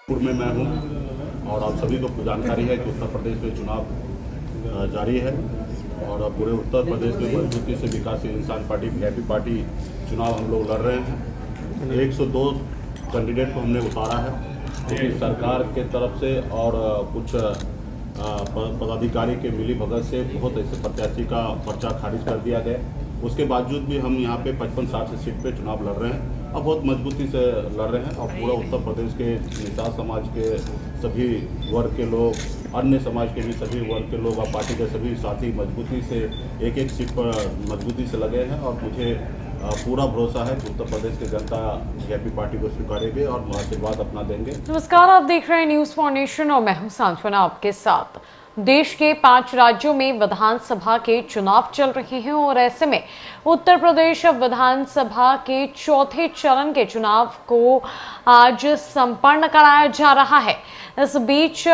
पूर्व में मैं हूँ और आप सभी को जानकारी है कि उत्तर प्रदेश में चुनाव जारी है और पूरे उत्तर प्रदेश में मजबूती से विकासशील इंसान पार्टी वीआईपी पार्टी चुनाव हम लोग लड़ रहे हैं। 102 कैंडिडेट को हमने उतारा है क्योंकि सरकार के तरफ से और कुछ पदाधिकारी के मिली भगत से बहुत ऐसे प्रत्याशी का पर्चा खारिज कर दिया गया। उसके बावजूद भी हम यहाँ पे 55-60 सीट पे चुनाव लड़ रहे हैं और बहुत मजबूती से लड़ रहे हैं और पूरा उत्तर प्रदेश के निषाद समाज के सभी वर्ग के लोग, अन्य समाज के भी सभी वर्ग के लोग और पार्टी के सभी साथी मजबूती से एक सीट पर मजबूती से लगे हैं और मुझे पूरा भरोसा है कि उत्तर प्रदेश की जनता वीआईपी पार्टी को स्वीकारेगी और आशीर्वाद अपना देंगे। नमस्कार, आप देख रहे हैं न्यूज फॉर नेशन और मैं हूं सांत्वना आपके साथ। देश के 5 राज्यों में विधानसभा के चुनाव चल रहे हैं और ऐसे में उत्तर प्रदेश विधानसभा के चौथे चरण के चुनाव को आज संपन्न कराया जा रहा है। इस बीच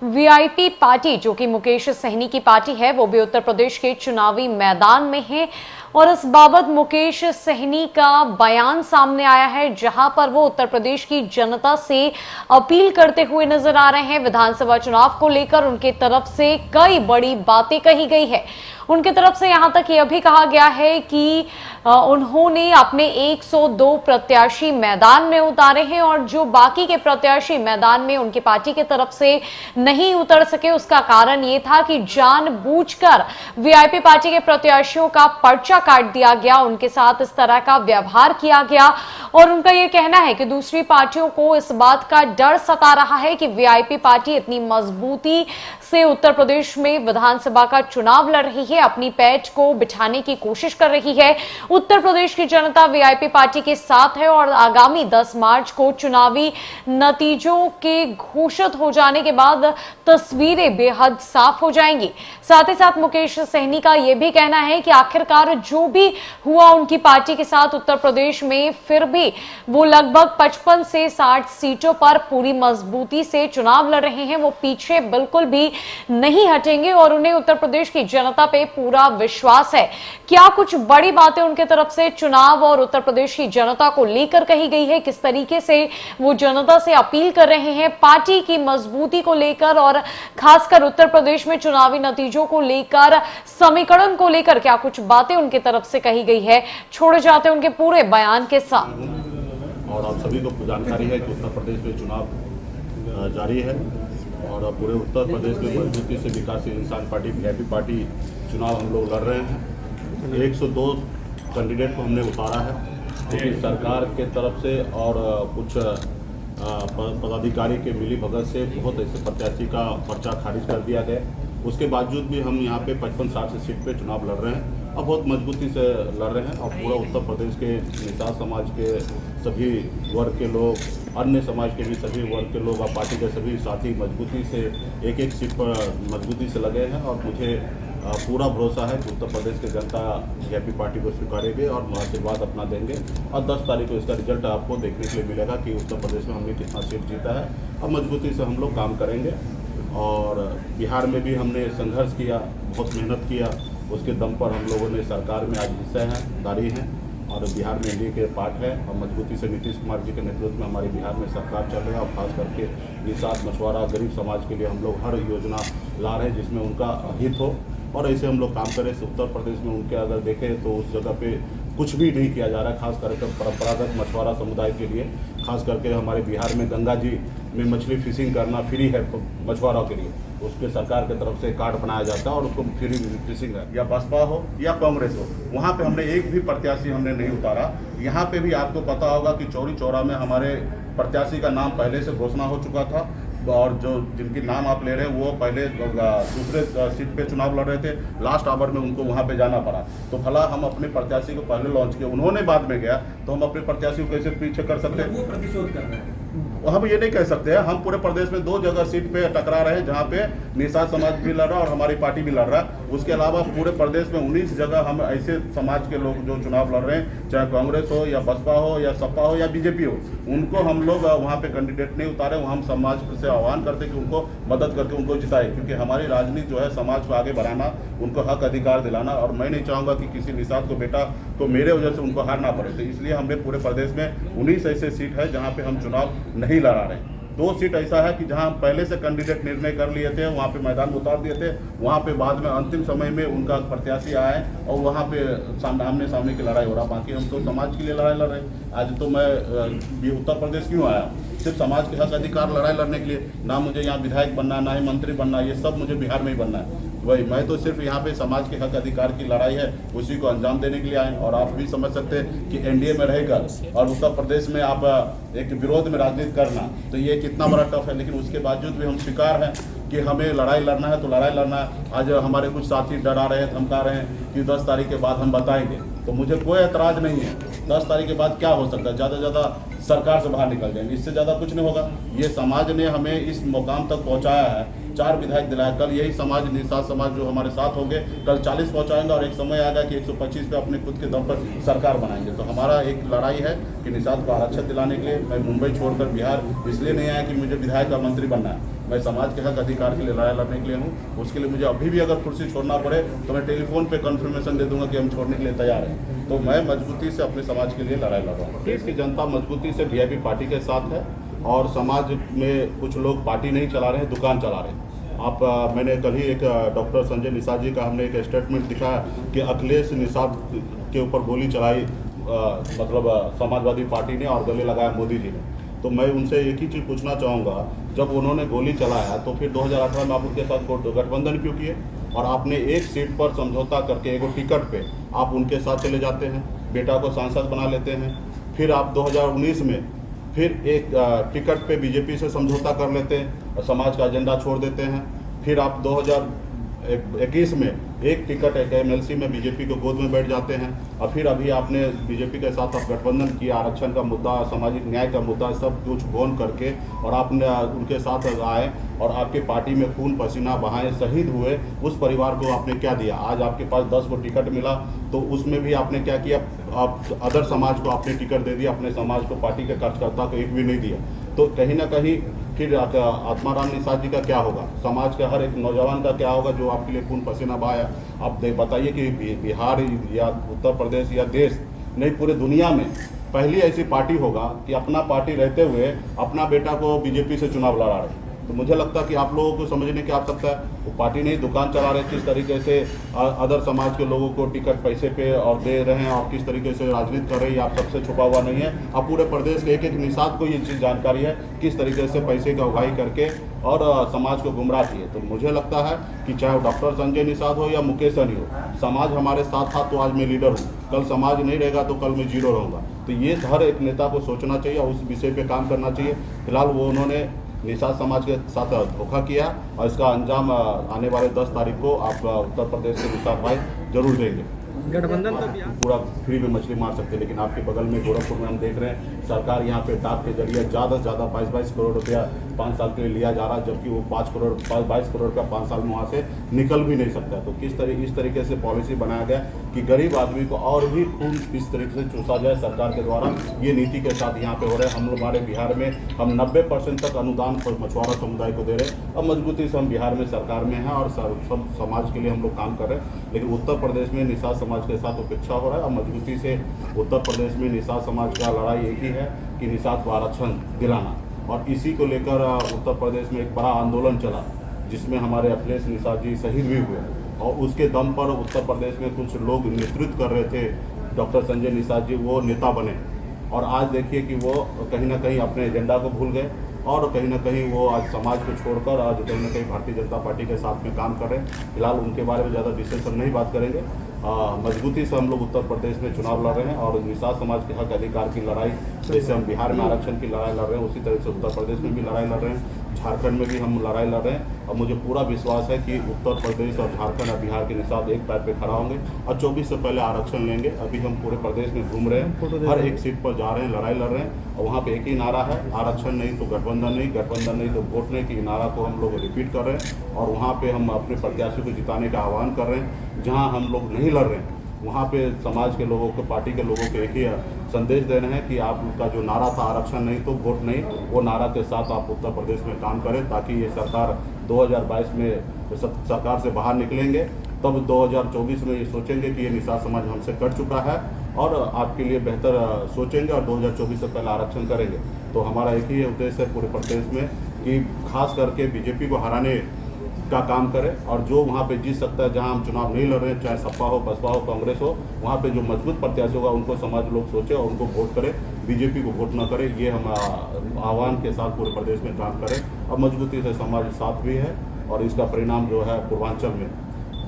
वीआईपी पार्टी, जो कि मुकेश सहनी की पार्टी है, वो भी उत्तर प्रदेश के चुनावी मैदान में है और इस बाबत मुकेश सहनी का बयान सामने आया है, जहां पर वो उत्तर प्रदेश की जनता से अपील करते हुए नजर आ रहे हैं। विधानसभा चुनाव को लेकर उनके तरफ से कई बड़ी बातें कही गई है। उनके तरफ से यहां तक यह भी कहा गया है कि उन्होंने अपने 102 प्रत्याशी मैदान में उतारे हैं और जो बाकी के प्रत्याशी मैदान में उनकी पार्टी की तरफ से नहीं उतर सके, उसका कारण ये था कि जानबूझकर वीआईपी पार्टी के प्रत्याशियों का पर्चा काट दिया गया, उनके साथ इस तरह का व्यवहार किया गया और उनका यह कहना है कि दूसरी पार्टियों को इस बात का डर सता रहा है कि वीआईपी पार्टी इतनी मजबूती से उत्तर प्रदेश में विधानसभा का चुनाव लड़ रही है, अपनी पैठ को बिठाने की कोशिश कर रही है। उत्तर प्रदेश की जनता वीआईपी पार्टी के साथ है और आगामी 10 मार्च को चुनावी नतीजों के घोषित हो जाने के बाद तस्वीरें बेहद साफ हो जाएंगी। साथ ही साथ मुकेश सहनी का यह भी कहना है कि आखिरकार जो भी हुआ उनकी पार्टी के साथ उत्तर प्रदेश में, फिर भी वो लगभग 55 से 60 सीटों पर पूरी मजबूती से चुनाव लड़ रहे हैं। वो पीछे बिल्कुल भी नहीं हटेंगे और उन्हें उत्तर प्रदेश की जनता पे पूरा विश्वास है। क्या कुछ बड़ी बातें उनके तरफ से चुनाव और उत्तर प्रदेश की जनता को लेकर कही गई है, किस तरीके से वो जनता से अपील कर रहे हैं पार्टी की मजबूती को लेकर और खासकर उत्तर प्रदेश में चुनावी नतीजों को लेकर, समीकरण को लेकर क्या कुछ बातें उनके तरफ से कही गई है, छोड़े जाते हैं उनके पूरे बयान के साथ। और आप सभी को जानकारी है कि उत्तर प्रदेश में चुनाव जारी है और पूरे उत्तर प्रदेश में मजबूती से विकासशील इंसान पार्टी वीआईपी पार्टी चुनाव हम लोग लड़ रहे हैं। 102 कैंडिडेट को हमने उतारा है क्योंकि सरकार के तरफ से और कुछ पदाधिकारी के मिली भगत से बहुत ऐसे प्रत्याशी का पर्चा खारिज कर दिया गया। उसके बावजूद भी हम यहाँ पे 55-60 सीट पे चुनाव लड़ रहे हैं और बहुत मजबूती से लड़ रहे हैं और पूरा उत्तर प्रदेश के निषाद समाज के सभी वर्ग के लोग, अन्य समाज के भी सभी वर्ग के लोग और पार्टी के सभी साथी मजबूती से एक सीट पर मजबूती से लगे हैं और मुझे पूरा भरोसा है कि उत्तर प्रदेश की जनता वीआईपी पार्टी को स्वीकारेगी और आशीर्वाद अपना देंगे और 10 तारीख को इसका रिजल्ट आपको देखने के लिए मिलेगा कि उत्तर प्रदेश में हमने कितना सीट जीता है और मजबूती से हम लोग काम करेंगे। और बिहार में भी हमने संघर्ष किया, बहुत मेहनत किया, उसके दम पर हम लोगों ने सरकार में आज हिस्सेदारी हैं और बिहार में एनडीए के पार्ट है और मजबूती से नीतीश कुमार जी के नेतृत्व में हमारी बिहार में सरकार चल रही है और खास करके निषाद, मछुआरा, गरीब समाज के लिए हम लोग हर योजना ला रहे हैं जिसमें उनका हित हो और ऐसे हम लोग काम करें। उत्तर प्रदेश में उनके अगर देखें तो उस जगह पे कुछ भी नहीं किया जा रहा है, खास करके परंपरागत मछुआरा समुदाय के लिए। खास करके हमारे बिहार में गंगा जी में मछली फिशिंग करना फ्री है मछुआरों के लिए, उसके सरकार की तरफ से कार्ड बनाया जाता है और उसको फ्री फिशिंग है। या बसपा हो या कांग्रेस हो, वहाँ पे हमने एक भी प्रत्याशी हमने नहीं उतारा। यहाँ पे भी आपको पता होगा कि चौरी चौरा में हमारे प्रत्याशी का नाम पहले से घोषणा हो चुका था और जो जिनकी नाम आप ले रहे हैं वो पहले दूसरे सीट पे चुनाव लड़ रहे थे, लास्ट आवर में उनको वहाँ पे जाना पड़ा। तो भला हम अपने प्रत्याशी को पहले लॉन्च किया, उन्होंने बाद में गया, तो हम अपने प्रत्याशी को कैसे पीछे कर सकते हैं? वो प्रतिशोध कर रहे हैं। हम ये नहीं कह सकते हैं। हम पूरे प्रदेश में 2 जगह सीट पे टकरा रहे हैं जहाँ पे निषाद समाज भी लड़ रहा है और हमारी पार्टी भी लड़ रहा है। उसके अलावा पूरे प्रदेश में 19 जगह हम ऐसे समाज के लोग जो चुनाव लड़ रहे हैं, चाहे कांग्रेस हो या बसपा हो या सपा हो या बीजेपी हो, उनको हम लोग वहाँ पे कैंडिडेट नहीं उतारे। हम समाज से आह्वान करते हैं कि उनको मदद करके उनको जिताए, क्योंकि हमारी राजनीति जो है समाज को आगे बढ़ाना, उनको हक अधिकार दिलाना, और मैं नहीं चाहूँगा कि किसी निषाद को बेटा तो मेरे वजह से उनको हारना पड़े। तो इसलिए हमने पूरे प्रदेश में 19 ऐसे सीट है जहाँ पे हम चुनाव नहीं लड़ा रहे हैं। 2 सीट ऐसा है कि जहां पहले से कैंडिडेट निर्णय कर लिए थे, वहां पे मैदान में उतार दिए थे, वहां पे बाद में अंतिम समय में उनका प्रत्याशी आए और वहां पे आमने सामने की लड़ाई हो रहा। बाकी हम तो समाज के लिए लड़ाई लड़ रहे हैं। आज तो मैं उत्तर प्रदेश क्यों आया, सिर्फ समाज के हक अधिकार लड़ाई लड़ने के लिए। ना मुझे यहाँ विधायक बनना है, ना ही मंत्री बनना है, ये सब मुझे बिहार में ही बनना है। वही मैं तो सिर्फ यहाँ पे समाज के हक अधिकार की लड़ाई है, उसी को अंजाम देने के लिए आए। और आप भी समझ सकते हैं कि एनडीए में रहकर और उत्तर प्रदेश में आप एक विरोध में राजनीति करना, तो ये कितना बड़ा टफ है। लेकिन उसके बावजूद भी हम स्वीकार हैं कि हमें लड़ाई लड़ना है तो लड़ाई लड़ना है। आज हमारे कुछ साथी डरा रहे हैं, धमका रहे हैं कि 10 तारीख के बाद हम बताएंगे, तो मुझे कोई एतराज़ नहीं है। 10 तारीख के बाद क्या हो सकता है, ज़्यादा से ज़्यादा सरकार से बाहर निकल जाएंगे, इससे ज़्यादा कुछ नहीं होगा। ये समाज ने हमें इस मुकाम तक पहुँचाया है, 4 विधायक दिलाया। कल यही समाज, निषाद समाज जो हमारे साथ होंगे, कल 40 पहुँचाएंगे और एक समय आएगा कि 125 पे अपने खुद के दम पर सरकार बनाएंगे। तो हमारा एक लड़ाई है कि निषाद को आरक्षण दिलाने के लिए। मैं मुंबई छोड़कर बिहार इसलिए नहीं आया कि मुझे विधायक का मंत्री बनना है, मैं समाज के हक अधिकार के लिए लड़ाई लड़ने के लिए हूँ। उसके लिए मुझे अभी भी अगर कुर्सी छोड़ना पड़े तो मैं टेलीफोन पे कन्फर्मेशन दे दूंगा कि हम छोड़ने के लिए तैयार हैं। तो मैं मजबूती से अपने समाज के लिए लड़ाई लड़ रहा हूँ। देश की जनता मजबूती से वीआईपी पार्टी के साथ है और समाज में कुछ लोग पार्टी नहीं चला रहे हैं, दुकान चला रहे हैं। मैंने कल ही एक डॉक्टर संजय निषाद जी का हमने एक स्टेटमेंट दिखाया कि अखिलेश निषाद के ऊपर गोली चलाई मतलब समाजवादी पार्टी ने और गले लगाया मोदी जी ने। तो मैं उनसे एक ही चीज़ पूछना चाहूँगा, जब उन्होंने गोली चलाया तो फिर 2018 में आप उनके साथ गठबंधन क्यों किए? और आपने एक सीट पर समझौता करके एक टिकट पे आप उनके साथ चले जाते हैं, बेटा को सांसद बना लेते हैं। फिर आप 2019 में फिर एक टिकट पे बीजेपी से समझौता कर लेते हैं और समाज का एजेंडा छोड़ देते हैं। फिर आप 2021 में एक टिकट एक एमएलसी में बीजेपी को गोद में बैठ जाते हैं और फिर अभी आपने बीजेपी के साथ आप गठबंधन किया, आरक्षण का मुद्दा, सामाजिक न्याय का मुद्दा सब कुछ भोन करके और आपने उनके साथ आए और आपके पार्टी में खून पसीना बहाए शहीद हुए उस परिवार को आपने क्या दिया? आज आपके पास 10 को टिकट मिला तो उसमें भी आपने क्या किया? आप अदर समाज को आपने टिकट दे दिया, अपने समाज को, पार्टी के कार्यकर्ता को एक भी नहीं दिया। तो कहीं ना कहीं फिर आत्माराम निषाद जी का क्या होगा? समाज के हर एक नौजवान का क्या होगा जो आपके लिए खून पसीना बहाया? आप बताइए कि बिहार या उत्तर प्रदेश या देश नहीं पूरे दुनिया में पहली ऐसी पार्टी होगा कि अपना पार्टी रहते हुए अपना बेटा को बीजेपी से चुनाव लड़ा रहे। तो मुझे लगता है कि आप लोगों को समझने की आवश्यकता है, वो पार्टी नहीं दुकान चला रहे, किस तरीके से अदर समाज के लोगों को टिकट पैसे पे और दे रहे हैं और किस तरीके से राजनीति कर रही है, आप सबसे छुपा हुआ नहीं है। आप पूरे प्रदेश के एक एक निषाद को ये चीज़ जानकारी है किस तरीके से पैसे का उगाही करके और समाज को गुमराह किए। तो मुझे लगता है कि चाहे डॉक्टर संजय निषाद हो या मुकेश सहनी हो, समाज हमारे साथ था तो आज मैं लीडर हूँ, कल समाज नहीं रहेगा तो कल मैं जीरो रहूँगा। तो ये हर एक नेता को सोचना चाहिए और उस विषय पे काम करना चाहिए। फिलहाल वो उन्होंने निषाद समाज के साथ धोखा किया और इसका अंजाम आने वाले 10 तारीख को आप उत्तर प्रदेश के निषाद भाई जरूर देंगे। गठबंधन तो पूरा फ्री में मछली मार सकते हैं, लेकिन आपके बगल में गोरखपुर में हम देख रहे हैं सरकार यहाँ पे डाक के जरिए ज़्यादा से ज़्यादा 22 करोड़ रुपया 5 साल के लिए लिया जा रहा है, जबकि वो 22 करोड़ का 5 साल में वहाँ से निकल भी नहीं सकता। तो इस तरीके से पॉलिसी बनाया गया कि गरीब आदमी को और भी खून इस तरीके से चूसा जाए सरकार के द्वारा। ये नीति के साथ यहाँ पे हो रहे हैं। हम लोग हमारे बिहार में हम 90% तक अनुदान मछुआरा समुदाय को दे रहे हैं। अब मजबूती से हम बिहार में सरकार में हैं और सब समाज के लिए हम लोग काम कर रहे हैं। लेकिन उत्तर प्रदेश में निषाद समाज के साथ उपेक्षा हो रहा है और मजबूती से उत्तर प्रदेश में निषाद समाज का लड़ाई एक ही है कि निषाद को आरक्षण दिलाना। और इसी को लेकर उत्तर प्रदेश में एक बड़ा आंदोलन चला जिसमें हमारे अखिलेश निषाद जी शहीद भी हुए और उसके दम पर उत्तर प्रदेश में कुछ लोग नेतृत्व कर रहे थे, डॉक्टर संजय निषाद जी वो नेता बने और आज देखिए कि वो कहीं ना कहीं अपने एजेंडा को भूल गए और कहीं ना कहीं वो आज समाज को छोड़कर आज कहीं ना कहीं भारतीय जनता पार्टी के साथ में काम कर रहे हैं। फिलहाल उनके बारे में ज़्यादा विशेष हम नहीं बात करेंगे। मजबूती से हम लोग उत्तर प्रदेश में चुनाव लड़ रहे हैं और निषाद समाज के हक अधिकार की लड़ाई, जैसे हम बिहार में आरक्षण की लड़ाई लड़ रहे हैं उसी तरह से उत्तर प्रदेश में भी लड़ाई लड़ रहे हैं, झारखंड में भी हम लड़ाई लड़ रहे हैं। और मुझे पूरा विश्वास है कि उत्तर प्रदेश और झारखंड और बिहार के निषाद एक पैर पे खड़ा होंगे और 24 से पहले आरक्षण लेंगे। अभी हम पूरे प्रदेश में घूम रहे हैं, हर एक सीट पर जा रहे हैं, लड़ाई लड़ रहे हैं और वहाँ पे एक ही नारा है, आरक्षण नहीं तो गठबंधन नहीं, गठबंधन नहीं तो वोट नहीं की नारा को हम लोग रिपीट कर रहे हैं। और वहाँ पे हम अपने प्रत्याशी को जिताने का आह्वान कर रहे हैं। जहाँ हम लोग नहीं लड़ रहे हैं वहाँ पे समाज के लोगों को, पार्टी के लोगों को एक ही संदेश दे रहे हैं कि आपका जो नारा था आरक्षण नहीं तो वोट नहीं, वो नारा के साथ आप उत्तर प्रदेश में काम करें ताकि ये सरकार 2022 में सरकार से बाहर निकलेंगे तब 2024 में ये सोचेंगे कि ये निषाद समाज हमसे कट चुका है और आपके लिए बेहतर सोचेंगे और 2024 से पहले आरक्षण करेंगे। तो हमारा एक ही उद्देश्य है पूरे प्रदेश में कि खास करके बीजेपी को हराने का काम करें और जो वहाँ पे जीत सकता है, जहाँ हम चुनाव नहीं लड़ रहे हैं, चाहे सपा हो, बसपा हो, कांग्रेस हो, वहाँ पे जो मजबूत प्रत्याशी होगा उनको समाज लोग सोचे और उनको वोट करें, बीजेपी को वोट न करें। ये हम आह्वान के साथ पूरे प्रदेश में काम करें और मजबूती से समाज साथ भी है और इसका परिणाम जो है पूर्वांचल में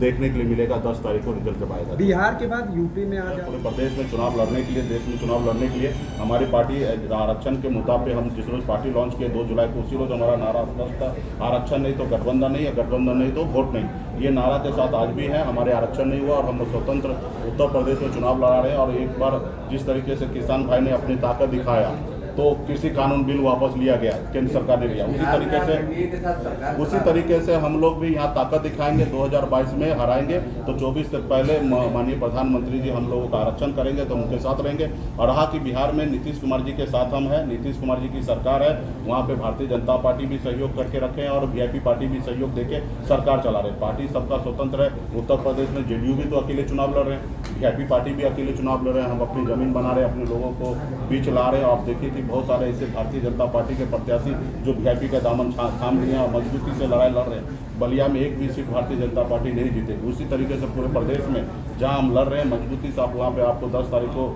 देखने के लिए मिलेगा। 10 तारीख को रिजल्ट जब आएगा। बिहार के बाद यूपी में आ पूरे जाए प्रदेश में चुनाव लड़ने के लिए, देश में चुनाव लड़ने के लिए हमारी पार्टी आरक्षण के मुद्दा पे हम जिस रोज पार्टी लॉन्च किए 2 जुलाई को, उसी रोज हमारा नारा था आरक्षण नहीं तो गठबंधन नहीं, गठबंधन नहीं तो वोट नहीं। ये नारा के साथ आज भी है। हमारे आरक्षण नहीं हुआ और हम स्वतंत्र उत्तर प्रदेश में चुनाव लड़ा रहे हैं। और एक बार जिस तरीके से किसान भाई ने अपनी ताकत दिखाया तो कृषि कानून बिल वापस लिया गया, केंद्र सरकार ने लिया। उसी तरीके से हम लोग भी यहाँ ताकत दिखाएंगे। 2022 में हराएंगे तो 24 से पहले माननीय प्रधानमंत्री जी हम लोगों का आरक्षण करेंगे तो उनके साथ रहेंगे। और रहा कि बिहार में नीतीश कुमार जी के साथ हम हैं, नीतीश कुमार जी की सरकार है, वहाँ पे भारतीय जनता पार्टी भी सहयोग करके रखे हैं और वीआईपी पार्टी भी सहयोग देके सरकार चला रहे हैं। पार्टी सबका स्वतंत्र है। उत्तर प्रदेश में जेडीयू भी तो अकेले चुनाव लड़ रहे हैं, वीआईपी पार्टी भी अकेले चुनाव लड़ रहे हैं। हम अपनी जमीन बना रहे हैं, अपने लोगों को बीच ला रहे हैं। आप देखिए कि बहुत सारे ऐसे भारतीय जनता पार्टी के प्रत्याशी जो वीआईपी का दामन थाम लिए हैं और मजबूती से लड़ाई लड़ रहे हैं। बलिया में एक भी सीट भारतीय जनता पार्टी नहीं जीतेगी। उसी तरीके से पूरे प्रदेश में जहां हम लड़ रहे हैं मजबूती से, आप वहां पे आपको 10 तारीख को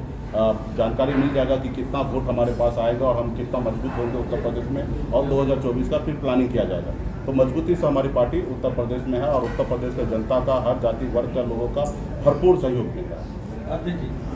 जानकारी मिल जाएगा कि कितना वोट हमारे पास आएगा और हम कितना मजबूत होंगे उत्तर प्रदेश में। और 2024 का फिर प्लानिंग किया जाएगा। तो मजबूती से हमारी पार्टी उत्तर प्रदेश में है और उत्तर प्रदेश के जनता का, हर जाति वर्ग के लोगों का भरपूर सहयोग मिल रहा है।